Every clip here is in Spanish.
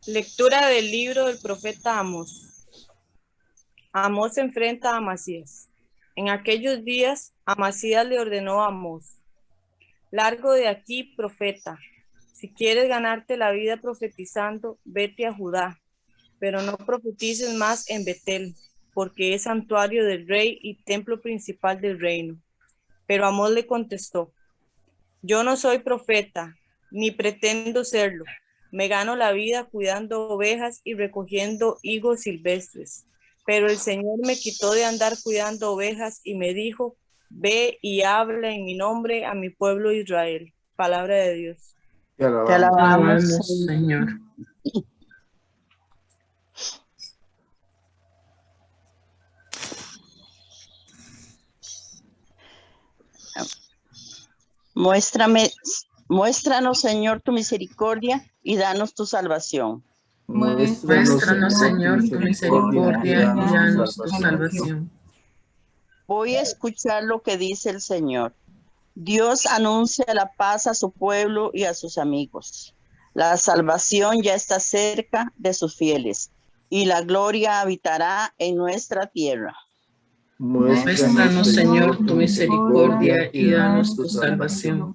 Lectura del libro del profeta Amós. Amós se enfrenta a Amasías. En aquellos días, Amasías le ordenó a Amós: largo de aquí, profeta. Si quieres ganarte la vida profetizando, vete a Judá, pero no profetices más en Betel, porque es santuario del rey y templo principal del reino. Pero Amós le contestó: yo no soy profeta, ni pretendo serlo. Me gano la vida cuidando ovejas y recogiendo higos silvestres. Pero el Señor me quitó de andar cuidando ovejas y me dijo: ve y habla en mi nombre a mi pueblo Israel. Palabra de Dios. Te Te alabamos. alabamos, Alabamos, Señor. Muéstranos, Señor, tu misericordia y danos tu salvación. Muéstranos, Señor, tu misericordia y danos tu salvación. Voy a escuchar lo que dice el Señor. Dios anuncia la paz a su pueblo y a sus amigos. La salvación ya está cerca de sus fieles y la gloria habitará en nuestra tierra. Muéstranos, Señor, tu misericordia y danos tu salvación.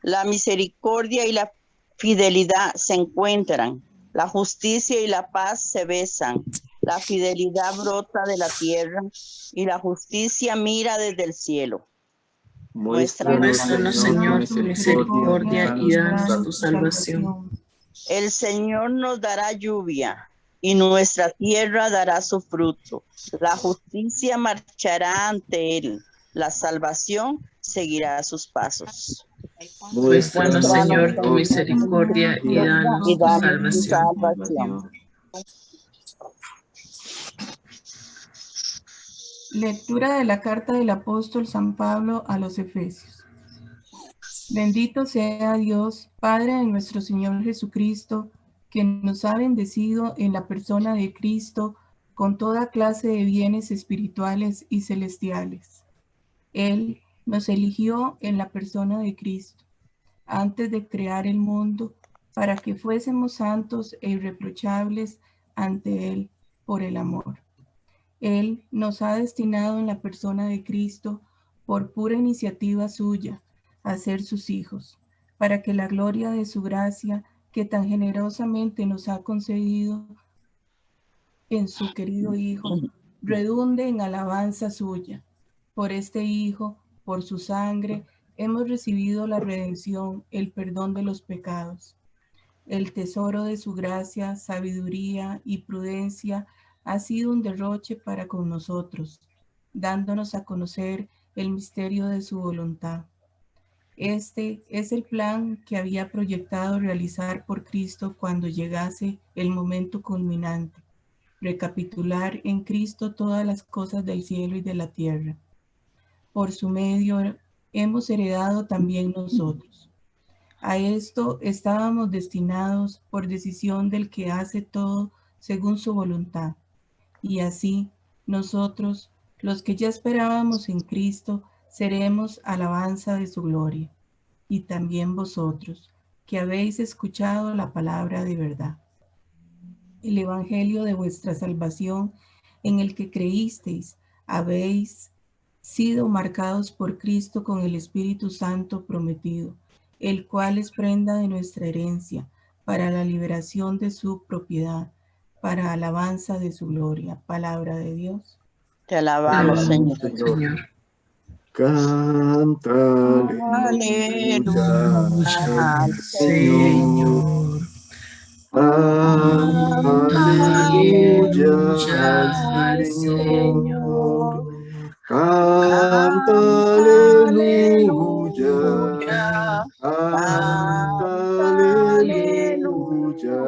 La misericordia y la fidelidad se encuentran. La justicia y la paz se besan. La fidelidad brota de la tierra y la justicia mira desde el cielo. Muéstranos, Señor, tu misericordia y danos tu salvación. El Señor nos dará lluvia y nuestra tierra dará su fruto. La justicia marchará ante él. La salvación seguirá sus pasos. Muéstranos, Señor, tu misericordia y danos tu salvación. Lectura de la carta del apóstol San Pablo a los Efesios. Bendito sea Dios, Padre de nuestro Señor Jesucristo, que nos ha bendecido en la persona de Cristo con toda clase de bienes espirituales y celestiales. Él nos eligió en la persona de Cristo, antes de crear el mundo, para que fuésemos santos e irreprochables ante Él por el amor. Él nos ha destinado en la persona de Cristo, por pura iniciativa suya, a ser sus hijos, para que la gloria de su gracia, que tan generosamente nos ha concedido en su querido Hijo, redunde en alabanza suya. Por este Hijo, por su sangre, hemos recibido la redención, el perdón de los pecados. El tesoro de su gracia, sabiduría y prudencia ha sido un derroche para con nosotros, dándonos a conocer el misterio de su voluntad. Este es el plan que había proyectado realizar por Cristo cuando llegase el momento culminante, recapitular en Cristo todas las cosas del cielo y de la tierra. Por su medio hemos heredado también nosotros. A esto estábamos destinados por decisión del que hace todo según su voluntad. Y así, nosotros, los que ya esperábamos en Cristo, seremos alabanza de su gloria. Y también vosotros, que habéis escuchado la palabra de verdad, el evangelio de vuestra salvación, en el que creísteis, habéis sido marcados por Cristo con el Espíritu Santo prometido, el cual es prenda de nuestra herencia, para la liberación de su propiedad, para alabanza de su gloria. Palabra de Dios. Te alabamos, Señor. Señor. Cántale. Aleluya al Señor. Aleluya al Señor. Canta aleluya. Canta aleluya.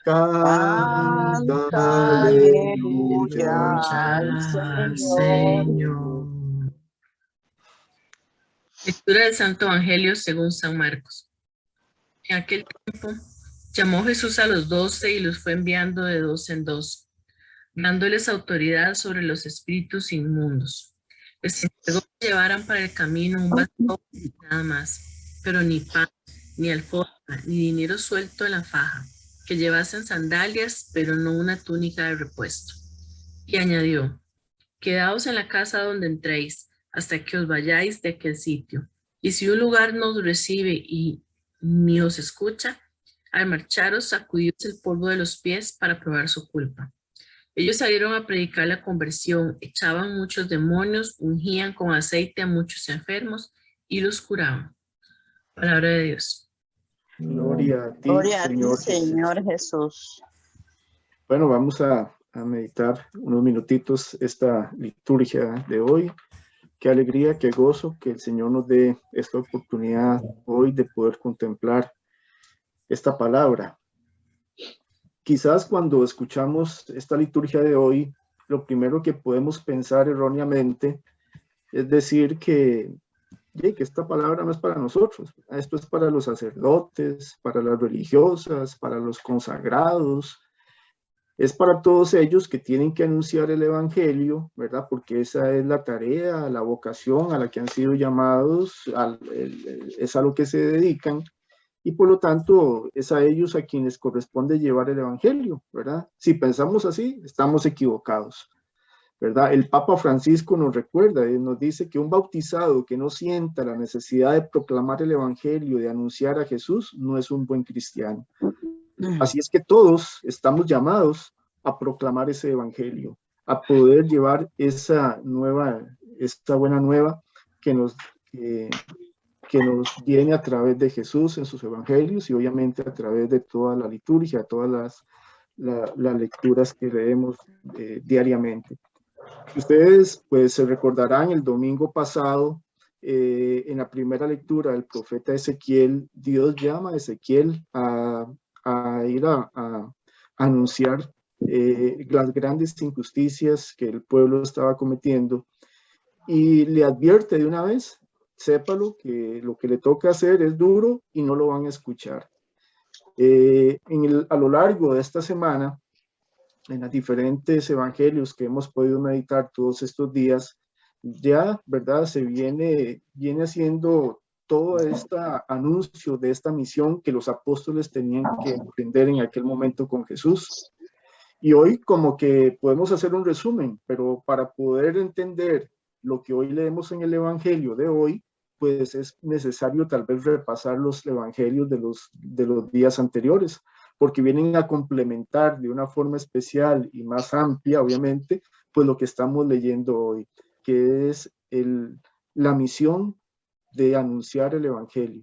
Canta aleluya al Señor. Lectura del Santo Evangelio según San Marcos. En aquel tiempo llamó Jesús a los 12 y los fue enviando de 2 en 2, dándoles autoridad sobre los espíritus inmundos. Les encargó que llevaran para el camino un bastón nada más, pero ni pan, ni alforja, ni dinero suelto en la faja, que llevasen sandalias, pero no una túnica de repuesto. Y añadió: quedaos en la casa donde entréis, hasta que os vayáis de aquel sitio. Y si un lugar no os recibe y ni os escucha, al marcharos sacudíos el polvo de los pies para probar su culpa. Ellos salieron a predicar la conversión, echaban muchos demonios, ungían con aceite a muchos enfermos y los curaban. Palabra de Dios. Gloria a ti, Gloria a ti, Señor Jesús. Señor Jesús. Bueno, vamos a meditar unos minutitos esta liturgia de hoy. Qué alegría, qué gozo que el Señor nos dé esta oportunidad hoy de poder contemplar esta palabra. Quizás cuando escuchamos esta liturgia de hoy, lo primero que podemos pensar erróneamente es decir que esta palabra no es para nosotros. Esto es para los sacerdotes, para las religiosas, para los consagrados. Es para todos ellos que tienen que anunciar el evangelio, ¿verdad? Porque esa es la tarea, la vocación a la que han sido llamados, es a lo que se dedican. Y por lo tanto es a ellos a quienes corresponde llevar el evangelio, ¿verdad? Si pensamos así, estamos equivocados, ¿verdad? El Papa Francisco nos recuerda, nos dice que un bautizado que no sienta la necesidad de proclamar el evangelio, de anunciar a Jesús, no es un buen cristiano. Así es que todos estamos llamados a proclamar ese evangelio, a poder llevar esta buena nueva que nos viene a través de Jesús en sus evangelios y obviamente a través de toda la liturgia, todas las lecturas que leemos diariamente. Ustedes pues se recordarán el domingo pasado, en la primera lectura del profeta Ezequiel, Dios llama a Ezequiel a ir a anunciar las grandes injusticias que el pueblo estaba cometiendo y le advierte de una vez: sépalo que lo que le toca hacer es duro y no lo van a escuchar. A lo largo de esta semana, en los diferentes evangelios que hemos podido meditar todos estos días, ya, ¿verdad? Se viene haciendo todo este anuncio de esta misión que los apóstoles tenían que emprender en aquel momento con Jesús. Y hoy como que podemos hacer un resumen, pero para poder entender lo que hoy leemos en el evangelio de hoy, pues es necesario tal vez repasar los evangelios de los días anteriores, porque vienen a complementar de una forma especial y más amplia, obviamente, pues lo que estamos leyendo hoy, que es la misión de anunciar el evangelio.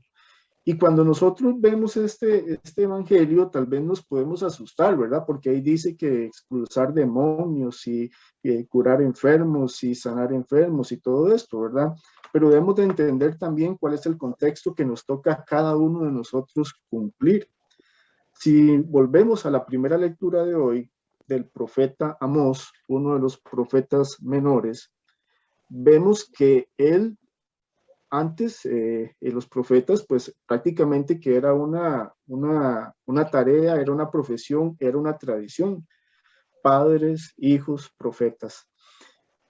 Y cuando nosotros vemos este evangelio, tal vez nos podemos asustar, ¿verdad? Porque ahí dice que expulsar demonios y curar enfermos y sanar enfermos y todo esto, ¿verdad? Pero debemos de entender también cuál es el contexto que nos toca a cada uno de nosotros cumplir. Si volvemos a la primera lectura de hoy del profeta Amós, uno de los profetas menores, vemos que él antes, los profetas, pues prácticamente que era una tarea, era una profesión, era una tradición. Padres, hijos, profetas.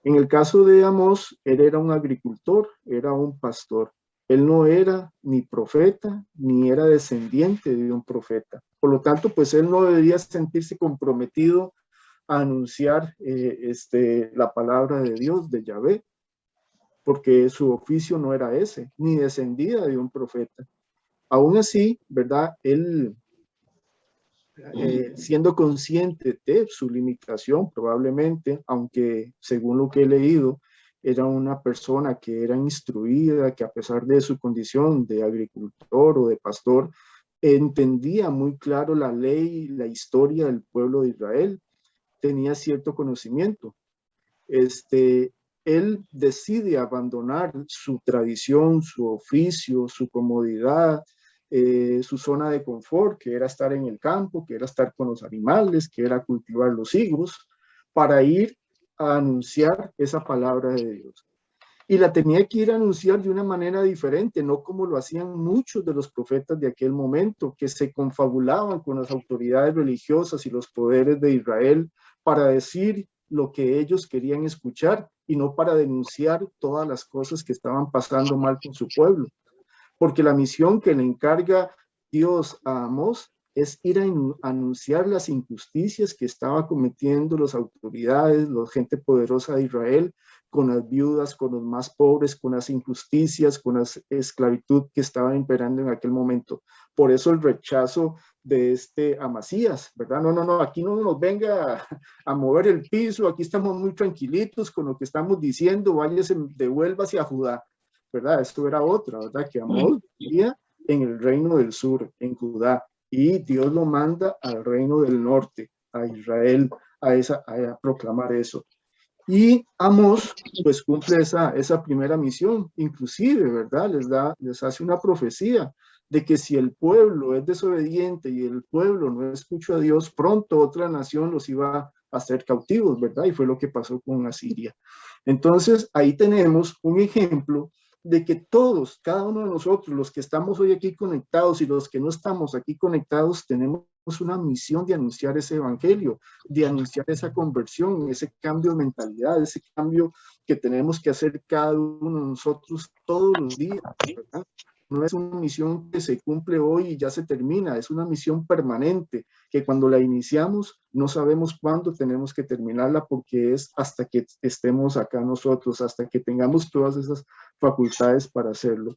En el caso de Amós, él era un agricultor, era un pastor. Él no era ni profeta, ni era descendiente de un profeta. Por lo tanto, pues él no debería sentirse comprometido a anunciar la palabra de Dios, de Yahvé, porque su oficio no era ese, ni descendía de un profeta. Aún así, ¿verdad? Él, siendo consciente de su limitación, probablemente, aunque según lo que he leído, era una persona que era instruida, que a pesar de su condición de agricultor o de pastor, entendía muy claro la ley, la historia del pueblo de Israel, tenía cierto conocimiento. Él decide abandonar su tradición, su oficio, su comodidad, su zona de confort, que era estar en el campo, que era estar con los animales, que era cultivar los higos, para ir a anunciar esa palabra de Dios. Y la tenía que ir a anunciar de una manera diferente, no como lo hacían muchos de los profetas de aquel momento, que se confabulaban con las autoridades religiosas y los poderes de Israel para decir lo que ellos querían escuchar y no para denunciar todas las cosas que estaban pasando mal con su pueblo. Porque la misión que le encarga Dios a Amós es ir a anunciar las injusticias que estaba cometiendo las autoridades, la gente poderosa de Israel, con las viudas, con los más pobres, con las injusticias, con la esclavitud que estaba imperando en aquel momento. Por eso el rechazo de Amasías, ¿verdad? No, aquí no nos venga a mover el piso, aquí estamos muy tranquilitos con lo que estamos diciendo, váyase, devuélvase a Judá, ¿verdad? Esto era otra, ¿verdad? Que Amós vivía en el reino del sur, en Judá, y Dios lo manda al reino del norte, a Israel, a proclamar eso. Y Amós, pues cumple esa primera misión, inclusive, ¿verdad? Les hace una profecía de que si el pueblo es desobediente y el pueblo no escucha a Dios, pronto otra nación los iba a hacer cautivos, ¿verdad? Y fue lo que pasó con Asiria. Entonces, ahí tenemos un ejemplo de que todos, cada uno de nosotros, los que estamos hoy aquí conectados y los que no estamos aquí conectados, tenemos una misión de anunciar ese evangelio, de anunciar esa conversión, ese cambio de mentalidad, ese cambio que tenemos que hacer cada uno de nosotros todos los días, ¿verdad? No es una misión que se cumple hoy y ya se termina, es una misión permanente, que cuando la iniciamos no sabemos cuándo tenemos que terminarla, porque es hasta que estemos acá nosotros, hasta que tengamos todas esas facultades para hacerlo.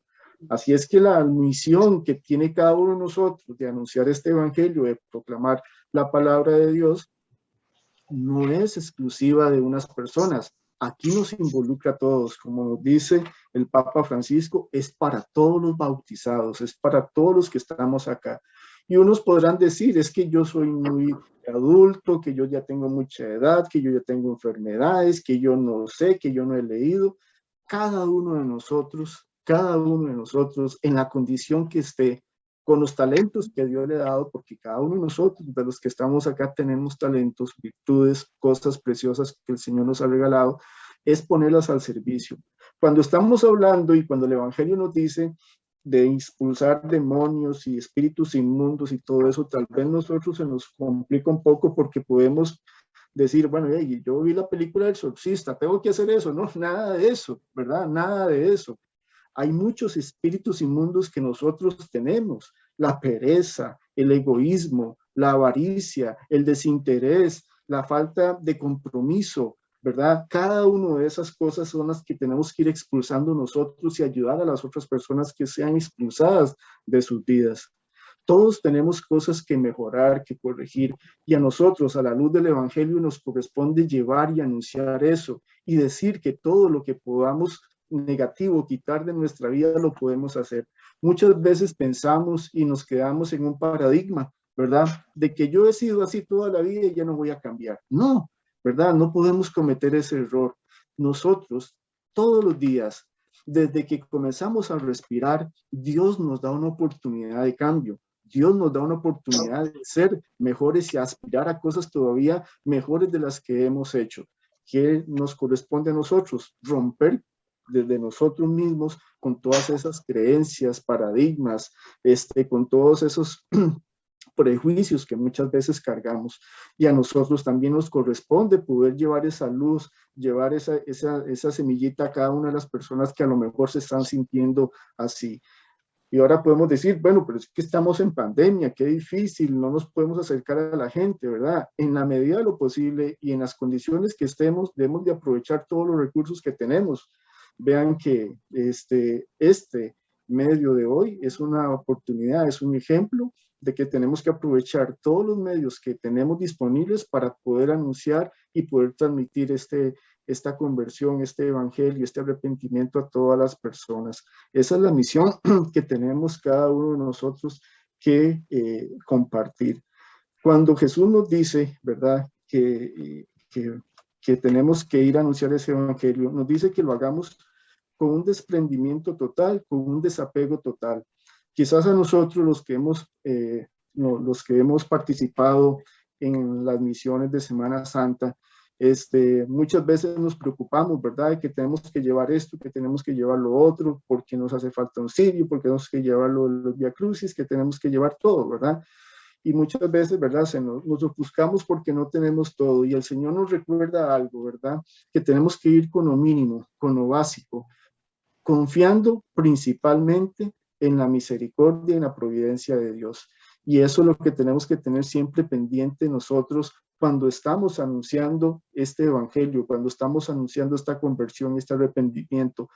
Así es que la misión que tiene cada uno de nosotros de anunciar este evangelio, de proclamar la palabra de Dios, no es exclusiva de unas personas. Aquí nos involucra a todos, como nos dice el Papa Francisco, es para todos los bautizados, es para todos los que estamos acá. Y unos podrán decir, es que yo soy muy adulto, que yo ya tengo mucha edad, que yo ya tengo enfermedades, que yo no sé, que yo no he leído. Cada uno de nosotros, en la condición que esté, con los talentos que Dios le ha dado, porque cada uno de nosotros, de los que estamos acá, tenemos talentos, virtudes, cosas preciosas que el Señor nos ha regalado, es ponerlas al servicio. Cuando estamos hablando y cuando el Evangelio nos dice de expulsar demonios y espíritus inmundos y todo eso, tal vez nosotros se nos complica un poco porque podemos decir, bueno, hey, yo vi la película del exorcista, tengo que hacer eso. No, nada de eso, ¿verdad? Nada de eso. Hay muchos espíritus inmundos que nosotros tenemos, la pereza, el egoísmo, la avaricia, el desinterés, la falta de compromiso, ¿verdad? Cada una de esas cosas son las que tenemos que ir expulsando nosotros y ayudar a las otras personas que sean expulsadas de sus vidas. Todos tenemos cosas que mejorar, que corregir, y a nosotros, a la luz del Evangelio, nos corresponde llevar y anunciar eso y decir que todo lo que podamos negativo quitar de nuestra vida lo podemos hacer. Muchas veces pensamos y nos quedamos en un paradigma, ¿verdad? De que yo he sido así toda la vida y ya no voy a cambiar. No, ¿verdad? No podemos cometer ese error. Nosotros, todos los días, desde que comenzamos a respirar, Dios nos da una oportunidad de cambio. Dios nos da una oportunidad de ser mejores y aspirar a cosas todavía mejores de las que hemos hecho. ¿Qué nos corresponde a nosotros? Romper desde nosotros mismos con todas esas creencias, paradigmas, con todos esos prejuicios que muchas veces cargamos. Y a nosotros también nos corresponde poder llevar esa luz, llevar esa semillita a cada una de las personas que a lo mejor se están sintiendo así. Y ahora podemos decir, bueno, pero es que estamos en pandemia, qué difícil, no nos podemos acercar a la gente, ¿verdad? En la medida de lo posible y en las condiciones que estemos, debemos de aprovechar todos los recursos que tenemos. Vean que este medio de hoy es una oportunidad, es un ejemplo de que tenemos que aprovechar todos los medios que tenemos disponibles para poder anunciar y poder transmitir esta conversión, este evangelio, este arrepentimiento a todas las personas. Esa es la misión que tenemos cada uno de nosotros que compartir. Cuando Jesús nos dice, ¿verdad?, que tenemos que ir a anunciar ese evangelio, nos dice que lo hagamos con un desprendimiento total, con un desapego total. Quizás a nosotros los que hemos participado en las misiones de Semana Santa, muchas veces nos preocupamos, ¿verdad?, de que tenemos que llevar esto, que tenemos que llevar lo otro, porque nos hace falta un cirio, porque tenemos que llevar los Vía Crucis, que tenemos que llevar todo, ¿verdad? Y muchas veces, ¿verdad?, nos ofuscamos porque no tenemos todo. Y el Señor nos recuerda algo, ¿verdad?, que tenemos que ir con lo mínimo, con lo básico, confiando principalmente en la misericordia y en la providencia de Dios. Y eso es lo que tenemos que tener siempre pendiente nosotros cuando estamos anunciando este evangelio, cuando estamos anunciando esta conversión, este arrepentimiento.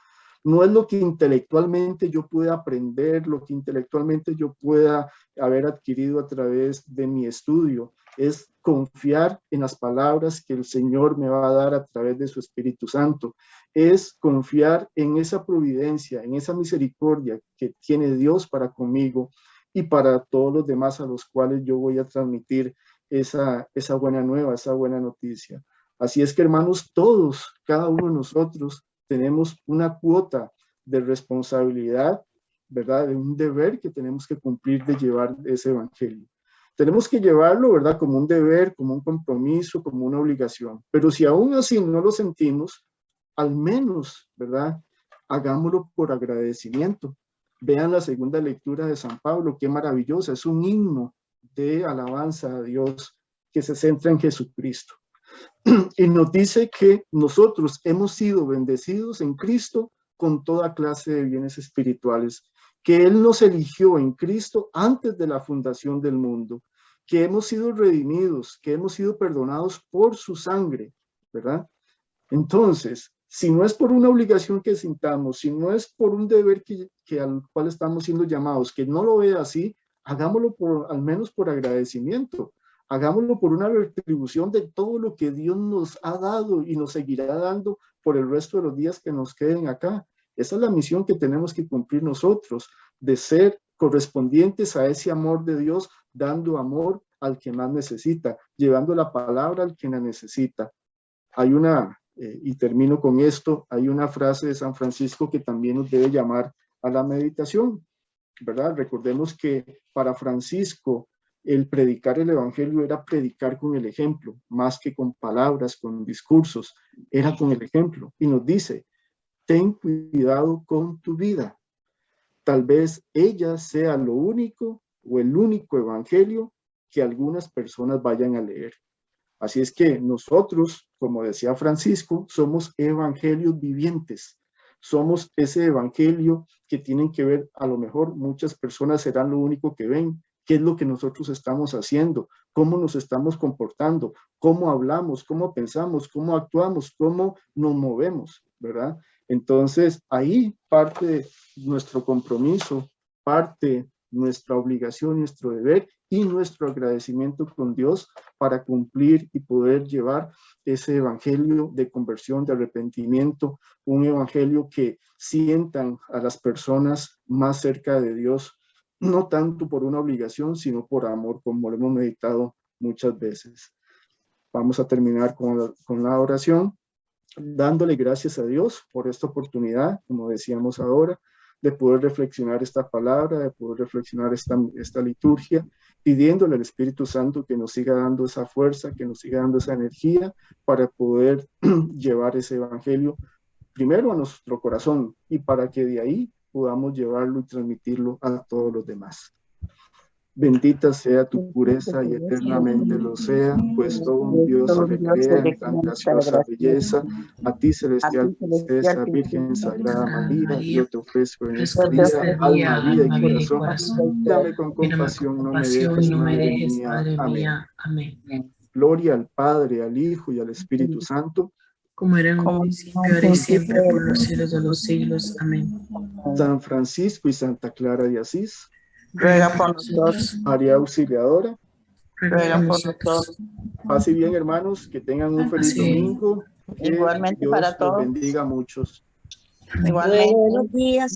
No es lo que intelectualmente yo pueda aprender, lo que intelectualmente yo pueda haber adquirido a través de mi estudio. Es confiar en las palabras que el Señor me va a dar a través de su Espíritu Santo. Es confiar en esa providencia, en esa misericordia que tiene Dios para conmigo y para todos los demás a los cuales yo voy a transmitir esa buena nueva, esa buena noticia. Así es que, hermanos, todos, cada uno de nosotros, tenemos una cuota de responsabilidad, ¿verdad? De un deber que tenemos que cumplir de llevar ese evangelio. Tenemos que llevarlo, ¿verdad? Como un deber, como un compromiso, como una obligación. Pero si aún así no lo sentimos, al menos, ¿verdad? Hagámoslo por agradecimiento. Vean la segunda lectura de San Pablo, qué maravillosa. Es un himno de alabanza a Dios que se centra en Jesucristo. Y nos dice que nosotros hemos sido bendecidos en Cristo con toda clase de bienes espirituales, que Él nos eligió en Cristo antes de la fundación del mundo, que hemos sido redimidos, que hemos sido perdonados por su sangre, ¿verdad? Entonces, si no es por una obligación que sintamos, si no es por un deber que al cual estamos siendo llamados, que no lo vea así, hagámoslo al menos por agradecimiento. Hagámoslo por una retribución de todo lo que Dios nos ha dado y nos seguirá dando por el resto de los días que nos queden acá. Esa es la misión que tenemos que cumplir nosotros, de ser correspondientes a ese amor de Dios, dando amor al que más necesita, llevando la palabra al que la necesita. Hay y termino con esto, hay una frase de San Francisco que también nos debe llamar a la meditación, ¿verdad? Recordemos que para Francisco, el predicar el evangelio era predicar con el ejemplo, más que con palabras, con discursos, era con el ejemplo. Y nos dice, ten cuidado con tu vida. Tal vez ella sea lo único o el único evangelio que algunas personas vayan a leer. Así es que nosotros, como decía Francisco, somos evangelios vivientes. Somos ese evangelio que tienen que ver, a lo mejor muchas personas serán lo único que ven, qué es lo que nosotros estamos haciendo, cómo nos estamos comportando, cómo hablamos, cómo pensamos, cómo actuamos, cómo nos movemos, ¿verdad? Entonces, ahí parte nuestro compromiso, parte nuestra obligación, nuestro deber y nuestro agradecimiento con Dios para cumplir y poder llevar ese evangelio de conversión, de arrepentimiento, un evangelio que sientan a las personas más cerca de Dios, no tanto por una obligación, sino por amor, como lo hemos meditado muchas veces. Vamos a terminar con la oración, dándole gracias a Dios por esta oportunidad, como decíamos ahora, de poder reflexionar esta palabra, de poder reflexionar esta liturgia, pidiéndole al Espíritu Santo que nos siga dando esa fuerza, que nos siga dando esa energía para poder llevar ese evangelio primero a nuestro corazón y para que de ahí podamos llevarlo y transmitirlo a todos los demás. Bendita sea tu pureza y eternamente lo sea, pues todo un Dios se recrea en tan graciosa belleza. A ti, celestial princesa, Virgen Sagrada María, yo te ofrezco en esta vida, alma, vida y corazón. Dame con compasión, no me dejes, Padre mía. Amén. Gloria al Padre, al Hijo y al Espíritu Santo, como era en un principio, ahora y siempre, por los siglos de los siglos. Amén. San Francisco y Santa Clara de Asís, ruega por nosotros. María Auxiliadora, Ruega por nosotros. Paz y bien, hermanos, que tengan un feliz domingo. Igualmente Dios para los todos. bendiga a muchos. Igualmente. Buenos días.